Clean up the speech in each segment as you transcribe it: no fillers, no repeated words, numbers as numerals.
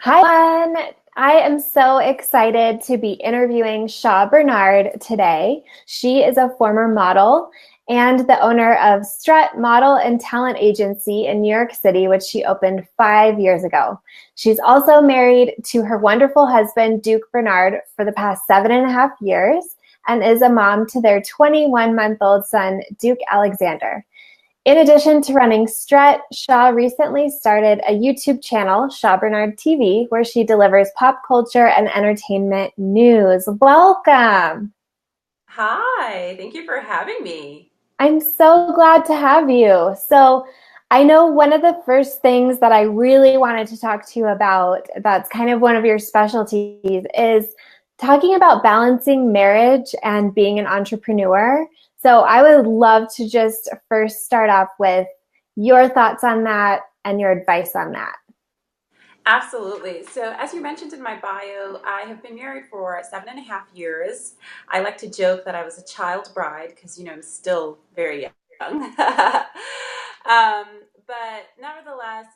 Hi, everyone. I am so excited to be interviewing Shaw Bernard today. She is a former model and the owner of Strut Model and Talent Agency in New York City, which she opened 5 years ago. She's also married to her wonderful husband, Duke Bernard, for the past 7.5 years and is a mom to their 21-month-old son, Duke Alexander. In addition to running Strut, Shaw recently started a YouTube channel, Shaw Bernard TV, where she delivers pop culture and entertainment news. Welcome. Hi, thank you for having me. I'm so glad to have you. So, I know one of the first things that I really wanted to talk to you about, that's kind of one of your specialties, is talking about balancing marriage and being an entrepreneur. So, I would love to just first start off with your thoughts on that and your advice on that. Absolutely. So, as you mentioned in my bio, I have been married for 7.5 years. I like to joke that I was a child bride because, I'm still very young. um, but nevertheless,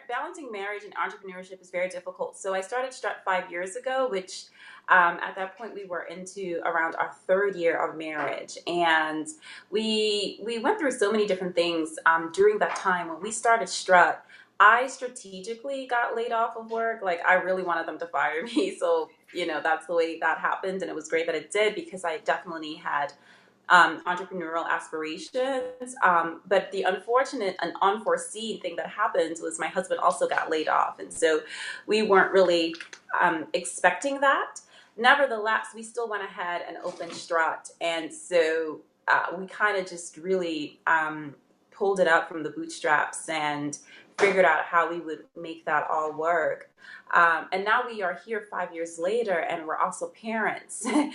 balancing marriage and entrepreneurship is very difficult. So, I started Strut 5 years ago, which at that point we were into around our third year of marriage, and we went through so many different things during that time when we started Strut. I strategically got laid off of work. Like, I really wanted them to fire me. So, that's the way that happened. And it was great that it did because I definitely had entrepreneurial aspirations. But the unfortunate and unforeseen thing that happened was my husband also got laid off. And so we weren't really expecting that. Nevertheless, we still went ahead and opened Strut. And so we kind of just really pulled it up from the bootstraps and figured out how we would make that all work. And now we are here 5 years later, and we're also parents. And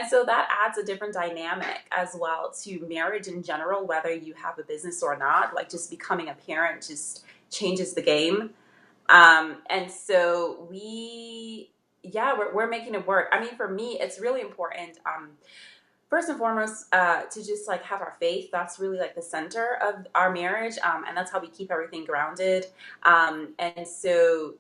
so that adds a different dynamic as well to marriage in general, whether you have a business or not. Like, just becoming a parent just changes the game. And so yeah, we're making it work. I mean, for me, it's really important. First and foremost, to just like have our faith. That's really like the center of our marriage, and that's how we keep everything grounded. And so,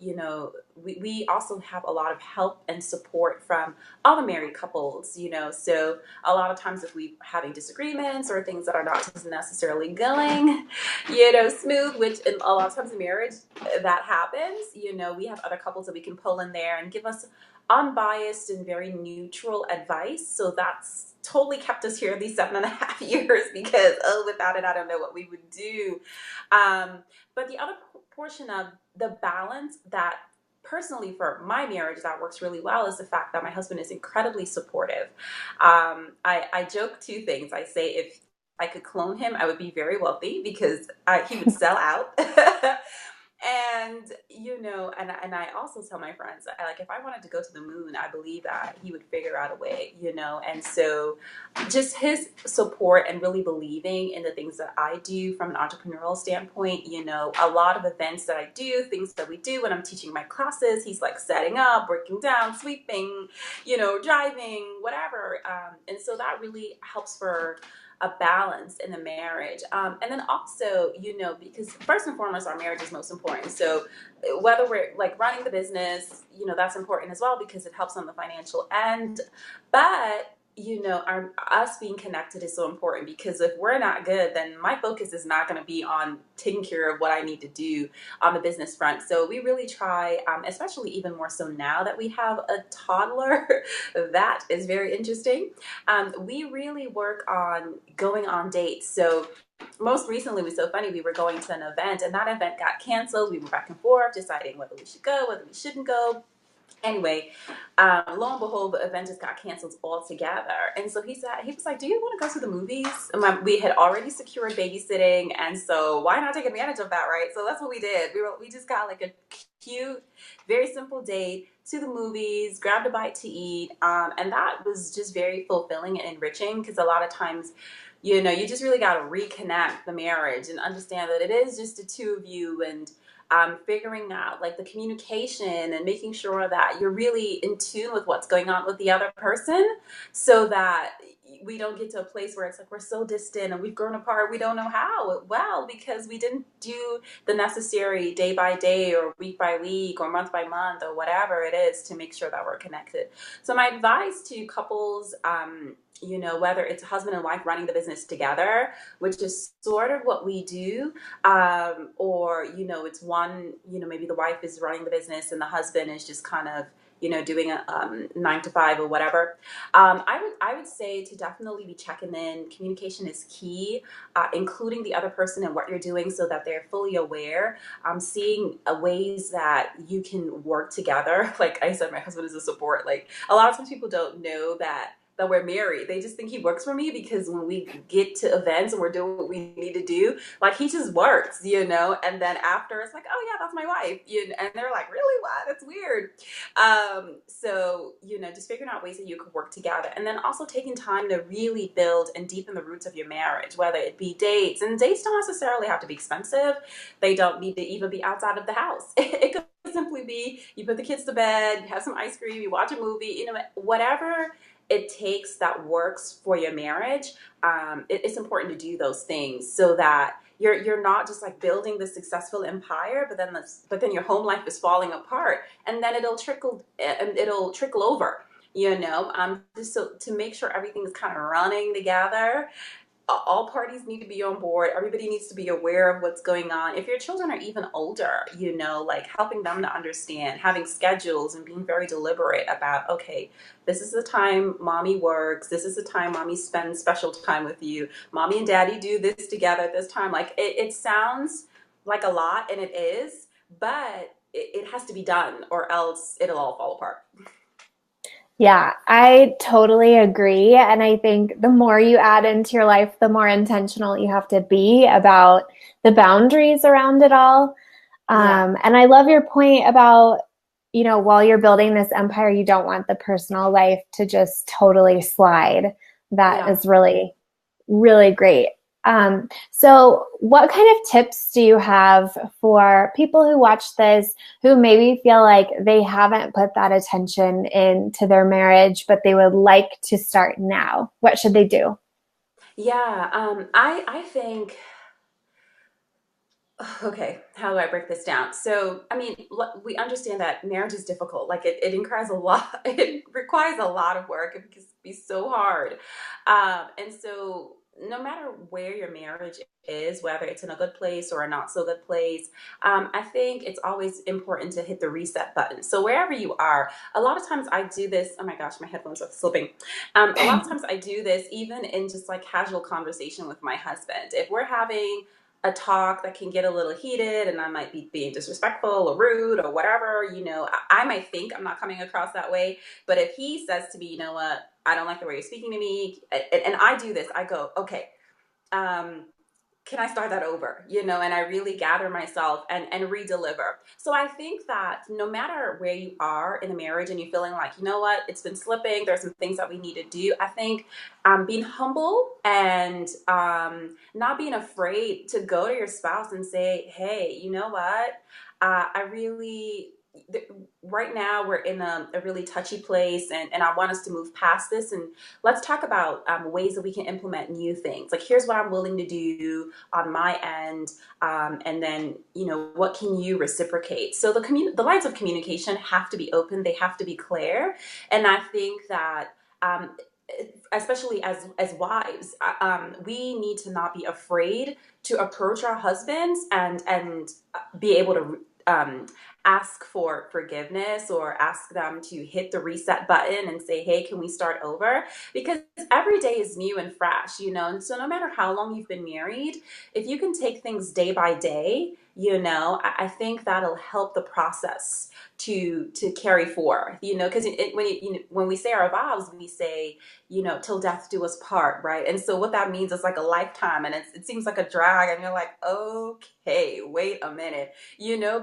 we also have a lot of help and support from other married couples. So a lot of times if we having disagreements or things that are not necessarily going, smooth, which in a lot of times in marriage that happens. We have other couples that we can pull in there and give us unbiased and very neutral advice. So that's totally kept us here these 7.5 years because, without it, I don't know what we would do. But the other portion of the balance that personally for my marriage that works really well is the fact that my husband is incredibly supportive. I joke two things. I say if I could clone him, I would be very wealthy because he would sell out. And and I also tell my friends that, like, if I wanted to go to the moon, I believe that he would figure out a way. And so just his support and really believing in the things that I do from an entrepreneurial standpoint. A lot of events that I do, things that we do when I'm teaching my classes, he's like setting up, breaking down, sweeping, driving, whatever. And so that really helps for a balance in the marriage. And then also, because first and foremost, our marriage is most important. So whether we're like running the business, that's important as well because it helps on the financial end. But us being connected is so important because if we're not good, then my focus is not going to be on taking care of what I need to do on the business front. So we really try, especially even more so now that we have a toddler, that is very interesting. We really work on going on dates. So most recently was so funny. We were going to an event and that event got canceled. We were back and forth deciding whether we should go, whether we shouldn't go. Anyway, lo and behold, the event just got canceled altogether. And so he was like, "Do you want to go to the movies?" And we had already secured babysitting, and so why not take advantage of that, right? So that's what we did. We just got like a cute, very simple date to the movies, grabbed a bite to eat, and that was just very fulfilling and enriching because a lot of times, you just really got to reconnect the marriage and understand that it is just the two of you and figuring out like the communication and making sure that you're really in tune with what's going on with the other person so that we don't get to a place where it's like we're so distant and we've grown apart. We don't know how. Well, because we didn't do the necessary day by day or week by week or month by month or whatever it is to make sure that we're connected. So my advice to couples, whether it's husband and wife running the business together, which is sort of what we do, or it's one, maybe the wife is running the business and the husband is just kind of doing a 9 to 5 or whatever. I would say to definitely be checking in. Communication is key, including the other person and what you're doing so that they're fully aware. Seeing ways that you can work together. Like I said, my husband is a support. Like a lot of times people don't know that we're married. They just think he works for me because when we get to events and we're doing what we need to do, like he just works, and then after it's like, oh yeah, that's my wife. And they're like, really? What? That's weird. So, just figuring out ways that you could work together, and then also taking time to really build and deepen the roots of your marriage, whether it be dates, and dates don't necessarily have to be expensive. They don't need to even be outside of the house. It could simply be you put the kids to bed, you have some ice cream, you watch a movie, whatever it takes that works for your marriage. It's important to do those things so that you're not just like building this successful empire, but then your home life is falling apart, and then it'll trickle over. Just so to make sure everything is kind of running together, all parties need to be on board. Everybody needs to be aware of what's going on. If your children are even older, like helping them to understand, having schedules and being very deliberate about, okay, this is the time mommy works. This is the time mommy spends special time with you. Mommy and daddy do this together at this time. Like it sounds like a lot, and it is, but it has to be done or else it'll all fall apart. Yeah, I totally agree. And I think the more you add into your life, the more intentional you have to be about the boundaries around it all. Yeah. And I love your point about, while you're building this empire, you don't want the personal life to just totally slide. That Yeah. is really, really great. So, what kind of tips do you have for people who watch this who maybe feel like they haven't put that attention into their marriage, but they would like to start now? What should they do? Yeah. I think, okay, how do I break this down? So, I mean, we understand that marriage is difficult. Like it requires a lot. It requires a lot of work. It can be so hard. And so, no matter where your marriage is, whether it's in a good place or a not so good place, I think it's always important to hit the reset button. So wherever you are, a lot of times I do this. Oh my gosh, my headphones are slipping. A lot of times I do this even in just like casual conversation with my husband. If we're having a talk that can get a little heated and I might be being disrespectful or rude or whatever, I might think I'm not coming across that way. But if he says to me, you know what, I don't like the way you're speaking to me, and I do this, I go, okay, um, can I start that over? And I really gather myself and re-deliver. So I think that no matter where you are in a marriage and you're feeling like, you know what, it's been slipping, there's some things that we need to do. I think being humble and not being afraid to go to your spouse and say, hey, you know what, I really right now we're in a really touchy place, and I want us to move past this, and let's talk about ways that we can implement new things. Like here's what I'm willing to do on my end, and then what can you reciprocate. So the lines of communication have to be open, they have to be clear. And I think that especially as wives, we need to not be afraid to approach our husbands and be able to ask for forgiveness or ask them to hit the reset button and say, hey, can we start over? Because every day is new and fresh, and so no matter how long you've been married, if you can take things day by day, I think that'll help the process to carry forth, because when we say our vows, we say, till death do us part, right? And so what that means is like a lifetime, and it seems like a drag, and you're like, okay, wait a minute,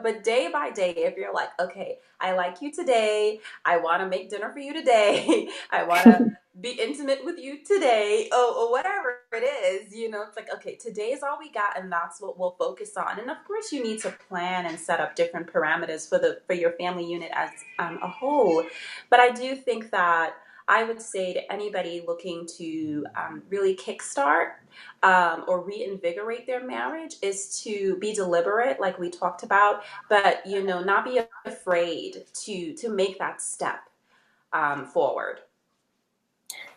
but day by day, if you're like, okay, I like you today, I want to make dinner for you today, I want to be intimate with you today, or whatever it is, it's like, okay, today is all we got, and that's what we'll focus on. And of course, you need to plan and set up different parameters for your family unit as a whole. But I do think that I would say to anybody looking to really kickstart or reinvigorate their marriage is to be deliberate, like we talked about, but not be afraid to make that step forward.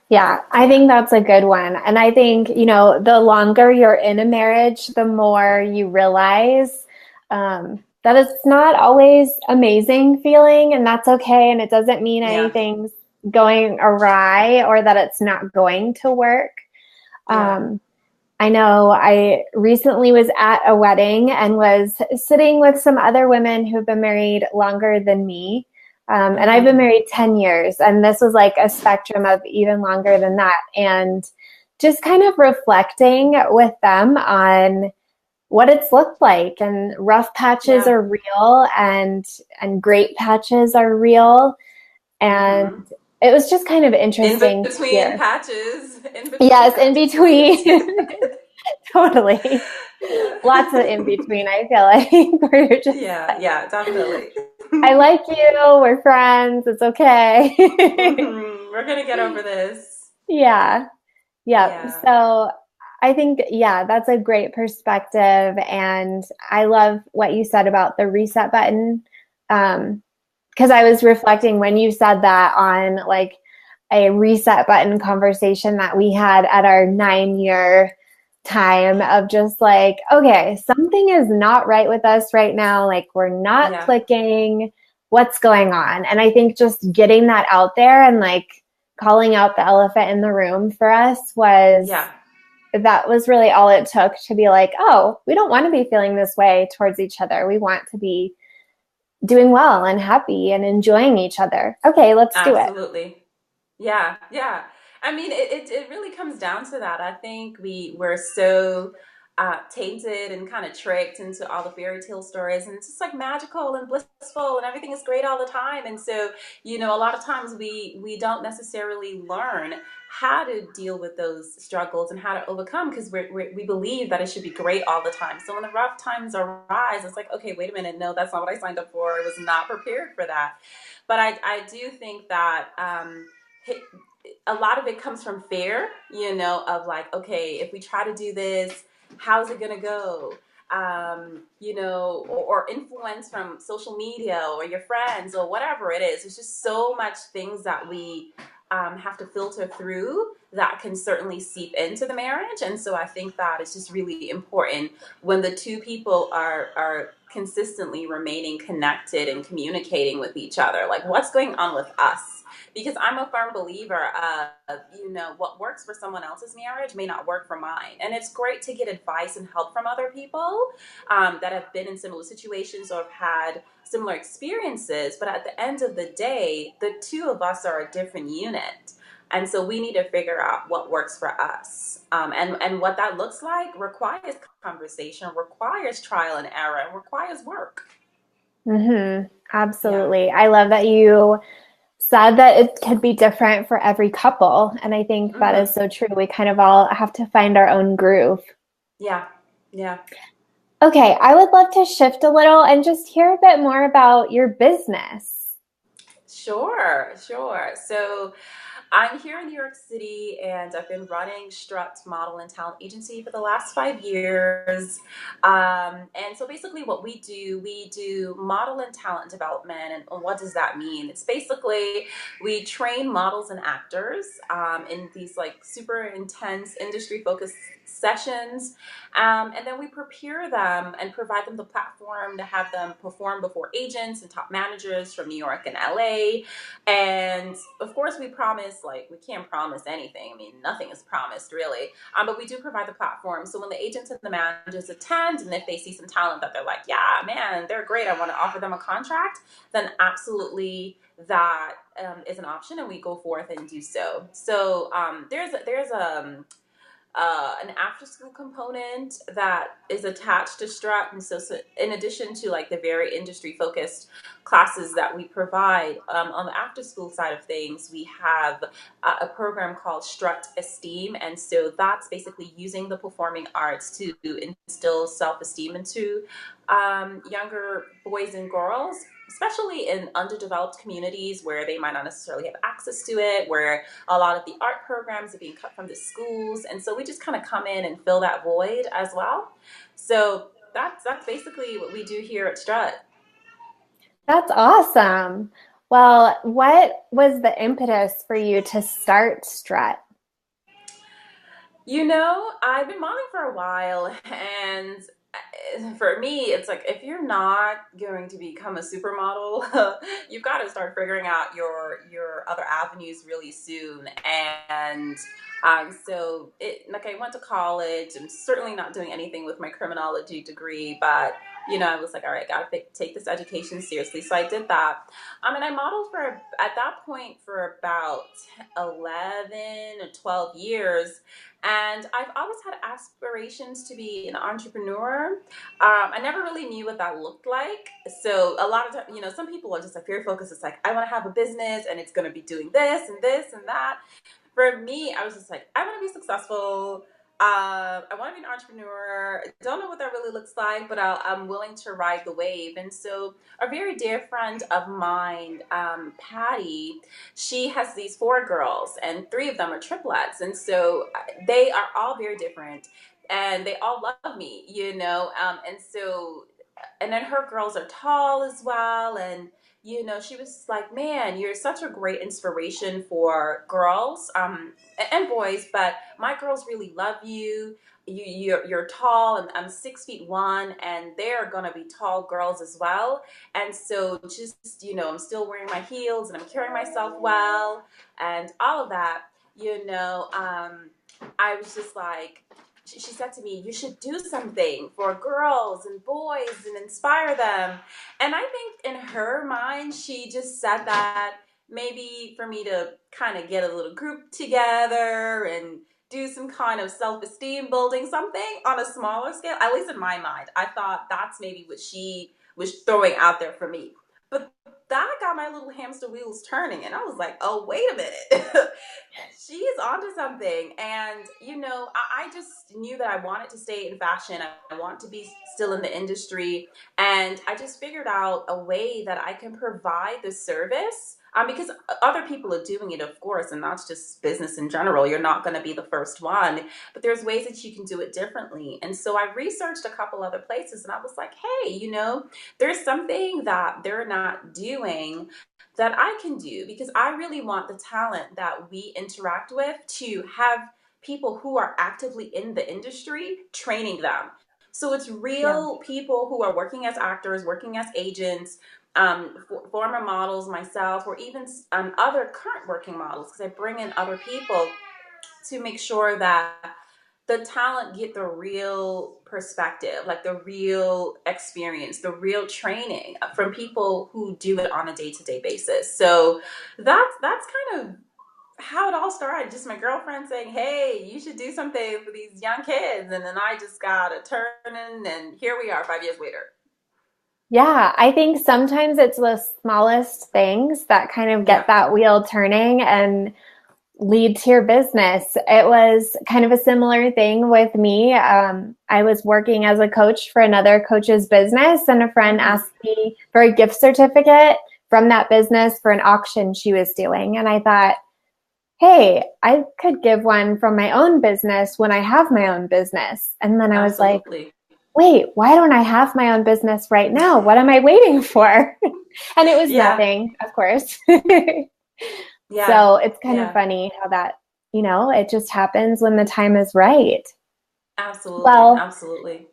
Yeah, I Yeah, think that's a good one. And I think, the longer you're in a marriage, the more you realize that it's not always amazing feeling, and that's okay. And it doesn't mean yeah, anything's going awry or that it's not going to work. yeah. Um, I know I recently was at a wedding and was sitting with some other women who've been married longer than me. And I've been Mm-hmm. married 10 years, and this was like a spectrum of even longer than that. And just kind of reflecting with them on what it's looked like, and rough patches Yeah. are real, and great patches are real. And Mm-hmm. it was just kind of In interesting to between hear. patches, in between Yes, in patches, you'll see it between. too. Totally. Yeah. Lots of in between, I feel like. Where you're just Yeah, like, yeah, definitely. I like you, we're friends, it's okay. We're gonna get over this. Yeah. Yep. Yeah, So I think, yeah, that's a great perspective. And I love what you said about the reset button. Because I was reflecting when you said that on like a reset button conversation that we had at our 9 year time of just like, okay, something is not right with us right now. Like, we're not yeah, clicking. What's going on? And I think just getting that out there and like calling out the elephant in the room for us yeah. that was really all it took to be like, oh, we don't want to be feeling this way towards each other. We want to be doing well and happy and enjoying each other. Okay, let's do it. Absolutely. Yeah, yeah. I mean, it really comes down to that. I think we're so tainted and kind of tricked into all the fairy tale stories, and it's just like magical and blissful, and everything is great all the time. And so, a lot of times we don't necessarily learn how to deal with those struggles and how to overcome because we believe that it should be great all the time. So when the rough times arise, it's like, okay, wait a minute, no, that's not what I signed up for. I was not prepared for that. But I do think that a lot of it comes from fear, of like, okay, if we try to do this, how's it going to go? Or influence from social media or your friends or whatever it is. There's just so much things that we have to filter through that can certainly seep into the marriage. And so I think that it's just really important when the two people are consistently remaining connected and communicating with each other. Like, what's going on with us? Because I'm a firm believer of, what works for someone else's marriage may not work for mine. And it's great to get advice and help from other people that have been in similar situations or have had similar experiences. But at the end of the day, the two of us are a different unit. And so we need to figure out what works for us. And what that looks like requires conversation, requires trial and error, and requires work. Yeah. Absolutely. I love that you said that it could be different for every couple. And I think that is Mm-hmm. so true. We kind of all have to find our own groove. Yeah. Yeah. Okay, I would love to shift a little and just hear a bit more about your business. Sure, sure. So I'm here in New York City and I've been running Strut Model and Talent Agency for the last 5 years. And so basically, what we do model and talent development. And what does that mean? It's basically we train models and actors in these like super intense industry focused sessions. And then we prepare them and provide them the platform to have them perform before agents and top managers from New York and LA. And of course, we promise, like, we can't promise anything. I mean, nothing is promised really. But we do provide the platform. So when the agents and the managers attend, and if they see some talent that they're like, yeah, man, they're great, I want to offer them a contract, then absolutely that is an option, and we go forth and do so. So there's an after school component that is attached to Strut. And so in addition to like the very industry focused classes that we provide on the after school side of things, we have a program called Strut Esteem. And so that's basically using the performing arts to instill self esteem into younger boys and girls. especially in underdeveloped communities where they might not necessarily have access to it, where a lot of the art programs are being cut from the schools. And so we just kind of come in and fill that void as well. So that's basically what we do here at Strut. That's awesome. Well, what was the impetus for you to start Strut? I've been modeling for a while, and for me, it's like if you're not going to become a supermodel, you've got to start figuring out your other avenues really soon. And so it like I went to college. I'm certainly not doing anything with my criminology degree, but I was like, all right, gotta take this education seriously. So I did that. And I modeled for at that point for about 11 or 12 years. And I've always had aspirations to be an entrepreneur. I never really knew what that looked like. So a lot of times, some people are just like very focused. It's like, I want to have a business and it's going to be doing this and this and that. For me, I was just like, I want to be successful. I want to be an entrepreneur. I don't know what that really looks like, but I'm willing to ride the wave. And so, a very dear friend of mine, Patty, she has these four girls, and three of them are triplets. And so, they are all very different, and they all love me, And so, and then her girls are tall as well. And she was like, man, you're such a great inspiration for girls, and boys, but my girls really love you. You're tall, and I'm 6'1", and they're gonna be tall girls as well. And so just I'm still wearing my heels, and I'm carrying myself well, and all of that. I was just like, she said to me, you should do something for girls and boys and inspire them. And I think in her mind, she just said that maybe for me to kind of get a little group together and do some kind of self-esteem building, something on a smaller scale. At least in my mind, I thought that's maybe what she was throwing out there for me. But that got my little hamster wheels turning, and I was like, oh, wait a minute. She's onto something. And I just knew that I wanted to stay in fashion. I want to be still in the industry, and I just figured out a way that I can provide the service, because other people are doing it, of course, and that's just business in general. You're not going to be the first one, but there's ways that you can do it differently. And so I researched a couple other places, and I was like, hey, there's something that they're not doing that I can do, because I really want the talent that we interact with to have people who are actively in the industry training them. So it's Yeah. real people who are working as actors, working as agents, former models, myself, or even other current working models, because I bring in other people to make sure that the talent get the real perspective, like the real experience, the real training from people who do it on a day-to-day basis. So that's kind of how it all started. Just my girlfriend saying, hey, you should do something for these young kids. And then I just got a turn, and here we are 5 years later. Yeah, I think sometimes it's the smallest things that kind of get Yeah. that wheel turning and lead to your business. It was kind of a similar thing with me. I was working as a coach for another coach's business, and a friend Mm-hmm. asked me for a gift certificate from that business for an auction she was doing. And I thought, hey, I could give one from my own business when I have my own business. And then I was like, Absolutely. wait, why don't I have my own business right now? What am I waiting for? And it was Yeah. nothing, of course. Yeah. So it's kind of Yeah. funny how that, it just happens when the time is right. Absolutely. Well, Absolutely.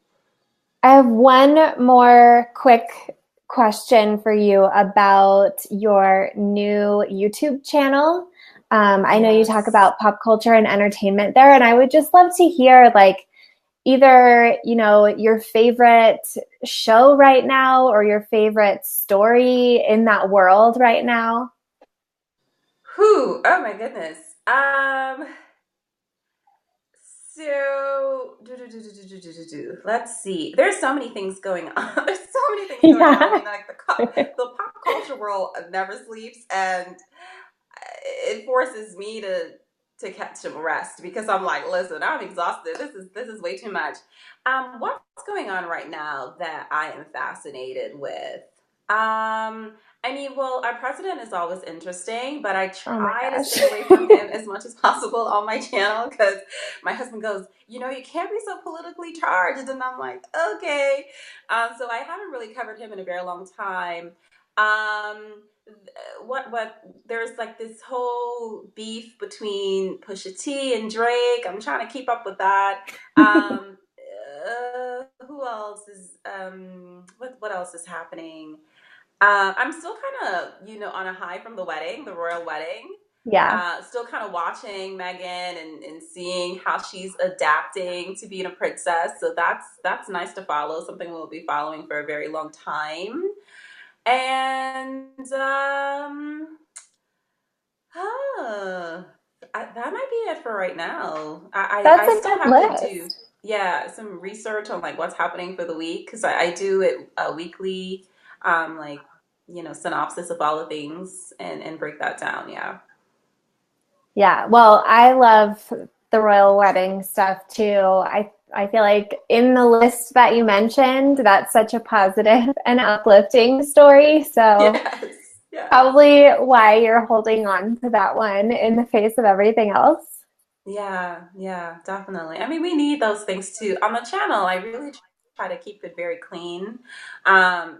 I have one more quick question for you about your new YouTube channel. I know you talk Yes. about pop culture and entertainment there, and I would just love to hear like either, your favorite show right now or your favorite story in that world right now. Whew. Oh my goodness. So let's see. There's so many things going on. There's so many things going on. I Yeah. mean, like the pop culture world never sleeps, and it forces me to catch some rest, because I'm like, listen, I'm exhausted. This is way too much. What's going on right now that I am fascinated with? I mean, well, our president is always interesting, but I Oh my try to gosh. stay away from him as much as possible on my channel because my husband goes, you can't be so politically charged. And I'm like, okay. So I haven't really covered him in a very long time. Um, there's like this whole beef between Pusha T and Drake. I'm trying to keep up with that. Who else is, what else is happening? I'm still kind of, on a high from the wedding, the royal wedding. Yeah. Still kind of watching Megan and seeing how she's adapting to being a princess. So that's nice to follow. Something we'll be following for a very long time. And huh, that might be it for right now. I That's a still good have to do, list. yeah, some research on like what's happening for the week because I do it weekly, like synopsis of all the things and break that down. Yeah. Yeah. Well, I love the royal wedding stuff too. I feel like in the list that you mentioned, that's such a positive and uplifting story. So Yes. Yes. probably why you're holding on to that one in the face of everything else. Yeah, yeah, definitely. I mean, we need those things too. On the channel, I really try to keep it very clean. And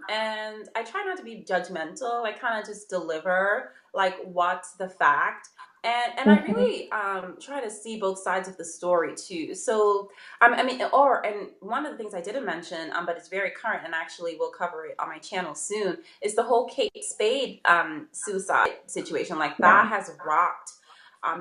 I try not to be judgmental. I kind of just deliver like what's the fact. And I Mm-hmm. really try to see both sides of the story too. So I mean, and one of the things I didn't mention, but it's very current, and actually we'll cover it on my channel soon, is the whole Kate Spade suicide situation. Like Yeah. that has rocked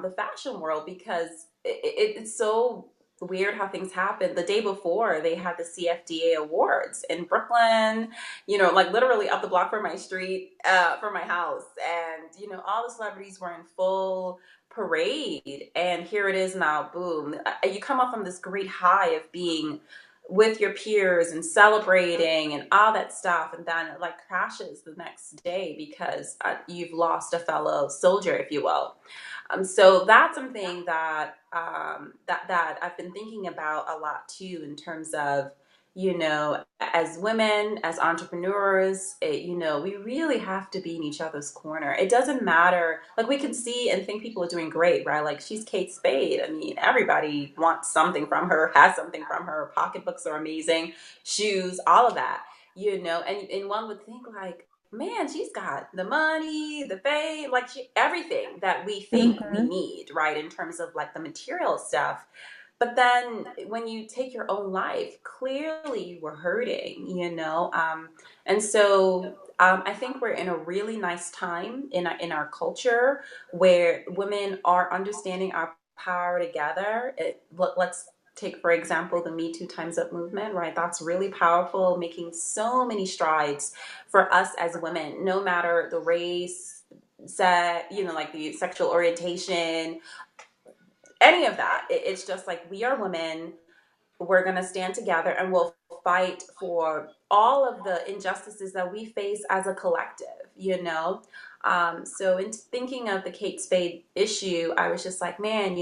the fashion world because it's so weird how things happen. The day before, they had the CFDA awards in Brooklyn, like literally up the block from my street, from my house. And, all the celebrities were in full parade. And here it is now, boom. You come up from this great high of being with your peers and celebrating and all that stuff, and then it like crashes the next day because you've lost a fellow soldier, if you will. So that's something that I've been thinking about a lot too, in terms of, as women, as entrepreneurs, we really have to be in each other's corner. It doesn't matter. Like we can see and think people are doing great, right? Like she's Kate Spade. I mean, everybody wants something from her, has something from her. Pocketbooks are amazing, shoes, all of that, and one would think like, man, she's got the money, the fame, like everything that we think we Mm-hmm. need, right? In terms of like the material stuff. But then when you take your own life, clearly you were hurting. And so I think we're in a really nice time in our culture where women are understanding our power together. Let's take, for example, the Me Too Times Up movement, right? That's really powerful, making so many strides for us as women, no matter the race, set, like the sexual orientation, any of that. It's just like we are women. We're going to stand together and we'll fight for all of the injustices that we face as a collective. So in thinking of the Kate Spade issue, I was just like, man,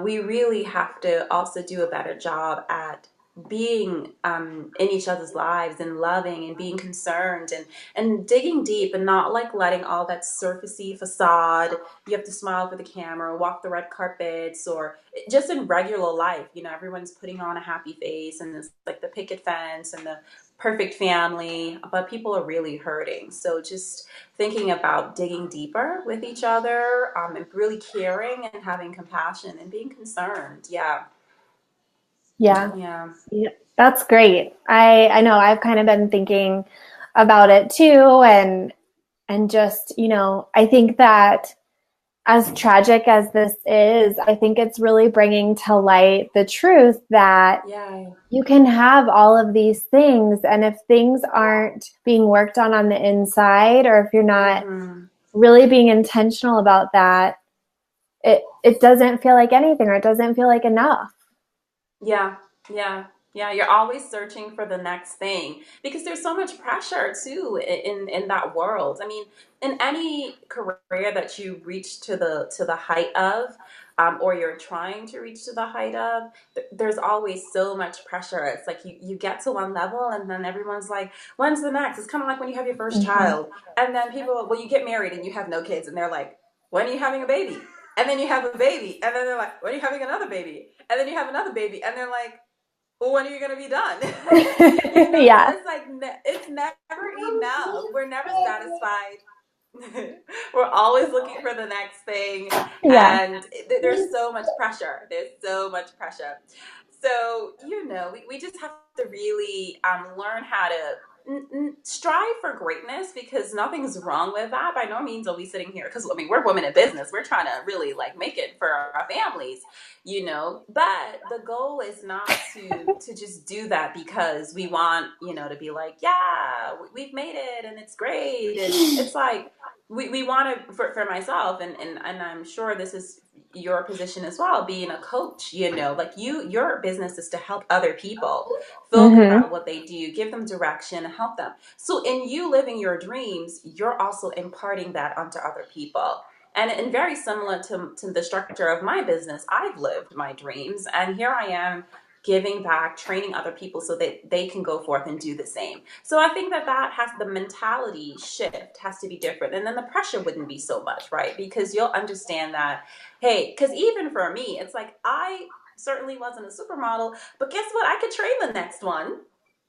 we really have to also do a better job at being in each other's lives and loving and being concerned and digging deep and not like letting all that surfacey facade. You have to smile for the camera, walk the red carpets, or just in regular life, everyone's putting on a happy face and it's like the picket fence and the perfect family, but people are really hurting. So just thinking about digging deeper with each other, and really caring and having compassion and being concerned. Yeah. Yeah. Yeah. Yeah. That's great. I know I've kind of been thinking about it too, and just, I think that as tragic as this is, I think it's really bringing to light the truth that Yeah. you can have all of these things, and if things aren't being worked on the inside, or if you're not Mm-hmm. really being intentional about that, it doesn't feel like anything, or it doesn't feel like enough. Yeah, yeah, yeah. You're always searching for the next thing because there's so much pressure too in that world. I mean, in any career that you reach to the height of, or you're trying to reach to the height of, there's always so much pressure. It's like you get to one level and then everyone's like, when's the next? It's kind of like when you have your first Mhm. child and then people, well, you get married and you have no kids and they're like, when are you having a baby? And then you have a baby and then they're like, when are you having another baby? And then you have another baby and they're like, well, when are you going to be done? So Yeah. it's like, it's never enough. We're never satisfied. We're always looking for the next thing, Yeah. and there's so much pressure. There's so much pressure. So, we just have to really learn how to strive for greatness because nothing's wrong with that. By no means are we sitting here because I mean we're women in business. We're trying to really like make it for our families, But the goal is not to just do that because we want to be like, yeah, we've made it and it's great, and it's like we want to for myself and I'm sure this is your position as well, being a coach, like your business is to help other people feel good Hmm. about what they do, give them direction, help them. So in you living your dreams, you're also imparting that onto other people. And very similar to the structure of my business, I've lived my dreams and here I am giving back, training other people so that they can go forth and do the same. So I think that has the mentality shift has to be different. And then the pressure wouldn't be so much, right? Because you'll understand that, hey, because even for me, it's like I certainly wasn't a supermodel, but guess what? I could train the next one,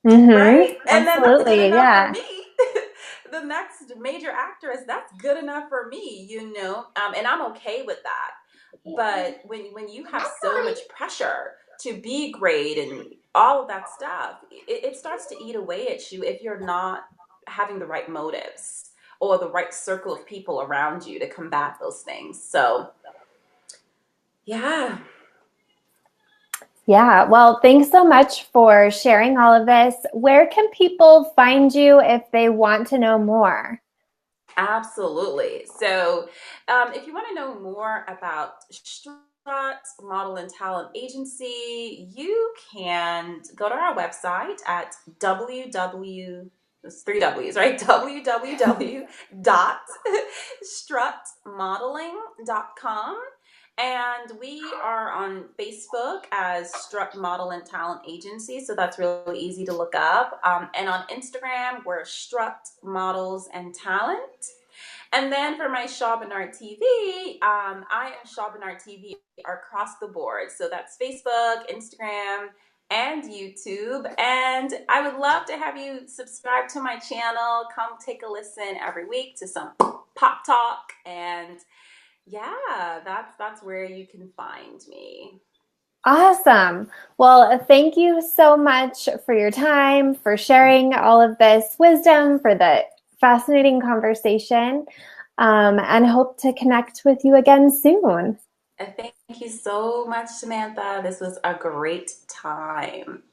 Hmm. right? And then that's good Absolutely. enough for Yeah. me. The next major actress, that's good enough for me, and I'm okay with that. But when you have so much pressure to be great and all of that stuff, it starts to eat away at you if you're not having the right motives or the right circle of people around you to combat those things. So, yeah. Yeah. Well, thanks so much for sharing all of this. Where can people find you if they want to know more? Absolutely. So, if you want to know more about Strut Model and Talent Agency, you can go to our website at it's three W's, right? www.strutmodeling.com. And we are on Facebook as Strut Model and Talent Agency, so that's really easy to look up. And on Instagram, we're Strut Models and Talent. And then for my Shaw Bernard TV, I am Shaw Bernard TV across the board. So that's Facebook, Instagram, and YouTube. And I would love to have you subscribe to my channel. Come take a listen every week to some pop talk. And yeah, that's where you can find me. Awesome. Well, thank you so much for your time, for sharing all of this wisdom, for the fascinating conversation, and hope to connect with you again soon. And thank you so much, Samantha. This was a great time.